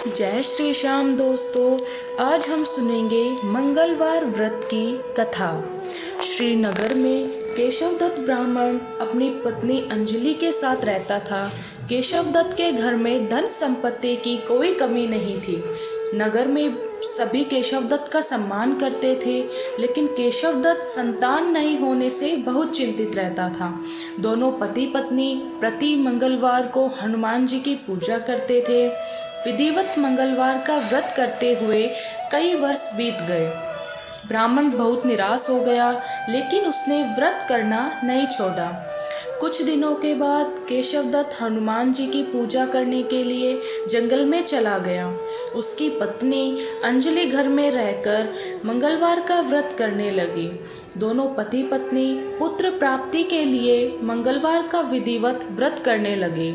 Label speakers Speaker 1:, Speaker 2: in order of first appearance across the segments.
Speaker 1: जय श्री श्याम दोस्तों। आज हम सुनेंगे मंगलवार व्रत की कथा। श्रीनगर में केशवदत्त ब्राह्मण अपनी पत्नी अंजलि के साथ रहता था। केशवदत्त के घर में धन संपत्ति की कोई कमी नहीं थी। नगर में सभी केशवदत्त का सम्मान करते थे, लेकिन केशवदत्त संतान नहीं होने से बहुत चिंतित रहता था। दोनों पति पत्नी प्रति मंगलवार को हनुमान जी की पूजा करते थे। विधिवत मंगलवार का व्रत करते हुए कई वर्ष बीत गए। ब्राह्मण बहुत निराश हो गया, लेकिन उसने व्रत करना नहीं छोड़ा। कुछ दिनों के बाद केशवदत्त हनुमान जी की पूजा करने के लिए जंगल में चला गया। उसकी पत्नी अंजलि घर में रहकर मंगलवार का व्रत करने लगी। दोनों पति पत्नी पुत्र प्राप्ति के लिए मंगलवार का विधिवत व्रत करने लगे।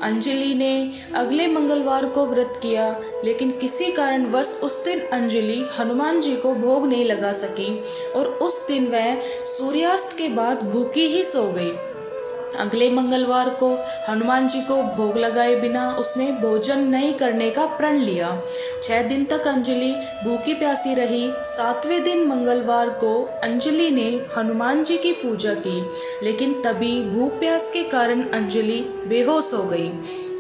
Speaker 1: अंजलि ने अगले मंगलवार को व्रत किया, लेकिन किसी कारणवश उस दिन अंजलि हनुमान जी को भोग नहीं लगा सकी और उस दिन वह सूर्यास्त के बाद भूखी ही सो गई। अगले मंगलवार को हनुमान जी को भोग लगाए बिना उसने भोजन नहीं करने का प्रण लिया। 6 दिन तक अंजलि भूखी प्यासी रही। 7वें दिन मंगलवार को अंजलि ने हनुमान जी की पूजा की, लेकिन तभी भूख प्यास के कारण अंजलि बेहोश हो गई।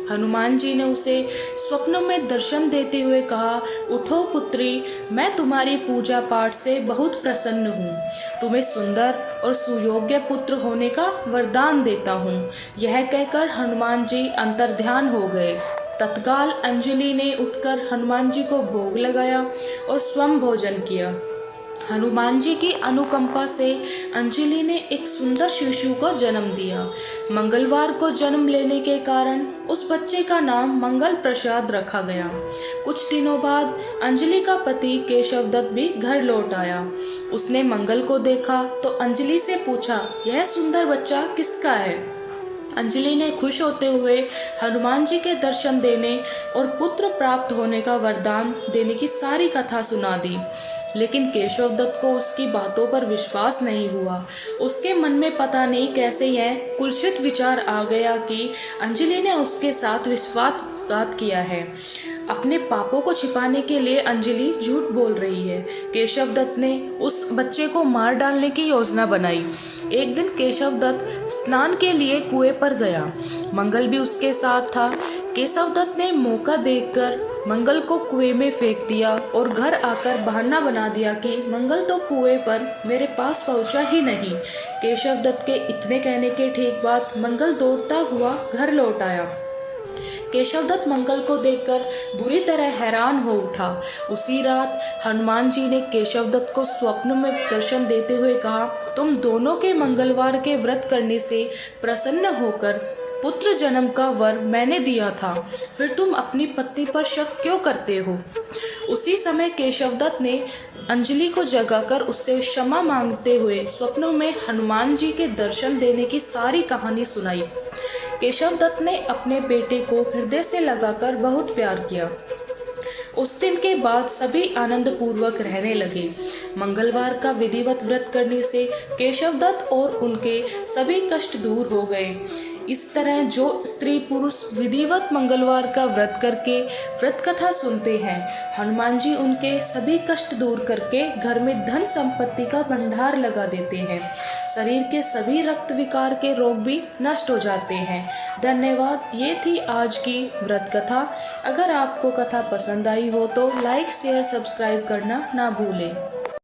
Speaker 1: हनुमान जी ने उसे स्वप्नों में दर्शन देते हुए कहा, उठो पुत्री, मैं तुम्हारी पूजा पाठ से बहुत प्रसन्न हूँ। तुम्हें सुंदर और सुयोग्य पुत्र होने का वरदान देता हूँ। यह कहकर हनुमान जी अंतर्ध्यान हो गए। तत्काल अंजलि ने उठकर हनुमान जी को भोग लगाया और स्वयं भोजन किया। हनुमान जी की अनुकंपा से अंजलि ने एक सुंदर शिशु को जन्म दिया। मंगलवार को जन्म लेने के कारण उस बच्चे का नाम मंगल प्रसाद रखा गया। कुछ दिनों बाद अंजलि का पति केशवदत्त भी घर लौट आया। उसने मंगल को देखा तो अंजलि से पूछा, यह सुंदर बच्चा किसका है? अंजलि ने खुश होते हुए हनुमान जी के दर्शन देने और पुत्र प्राप्त होने का वरदान देने की सारी कथा सुना दी, लेकिन केशवदत्त को उसकी बातों पर विश्वास नहीं हुआ। उसके मन में पता नहीं कैसे यह कुत्सित विचार आ गया कि अंजलि ने उसके साथ विश्वासघात किया है। अपने पापों को छिपाने के लिए अंजलि झूठ बोल रही है। केशवदत्त ने उस बच्चे को मार डालने की योजना बनाई। एक दिन केशवदत्त स्नान के लिए कुएं पर गया। मंगल भी उसके साथ था। केशवदत्त ने मौका देखकर मंगल को कुएं में फेंक दिया और घर आकर बहाना बना दिया कि मंगल तो कुएं पर मेरे पास पहुंचा ही नहीं। केशवदत्त के इतने कहने के ठीक बाद मंगल दौड़ता हुआ घर लौट आया। केशवदत्त मंगल को देखकर बुरी तरह हैरान हो उठा। उसी रात हनुमान जी ने केशवदत्त को स्वप्न में दर्शन देते हुए कहा, तुम दोनों के मंगलवार के व्रत करने से प्रसन्न होकर पुत्र जन्म का वर मैंने दिया था, फिर तुम अपनी पत्नी पर शक क्यों करते हो? उसी समय केशवदत्त ने अंजलि को जगाकर उससे क्षमा मांगते हुए स्वप्नों में हनुमान जी के दर्शन देने की सारी कहानी सुनाई। केशवदत्त ने अपने बेटे को हृदय से लगाकर बहुत प्यार किया। उस दिन के बाद सभी आनंद पूर्वक रहने लगे। मंगलवार का विधिवत व्रत करने से केशवदत्त और उनके सभी कष्ट दूर हो गए। इस तरह जो स्त्री पुरुष विधिवत मंगलवार का व्रत करके व्रत कथा सुनते हैं, हनुमान जी उनके सभी कष्ट दूर करके घर में धन संपत्ति का भंडार लगा देते हैं। शरीर के सभी रक्त विकार के रोग भी नष्ट हो जाते हैं। धन्यवाद। ये थी आज की व्रत कथा। अगर आपको कथा पसंद आई हो तो लाइक शेयर सब्सक्राइब करना ना भूलें।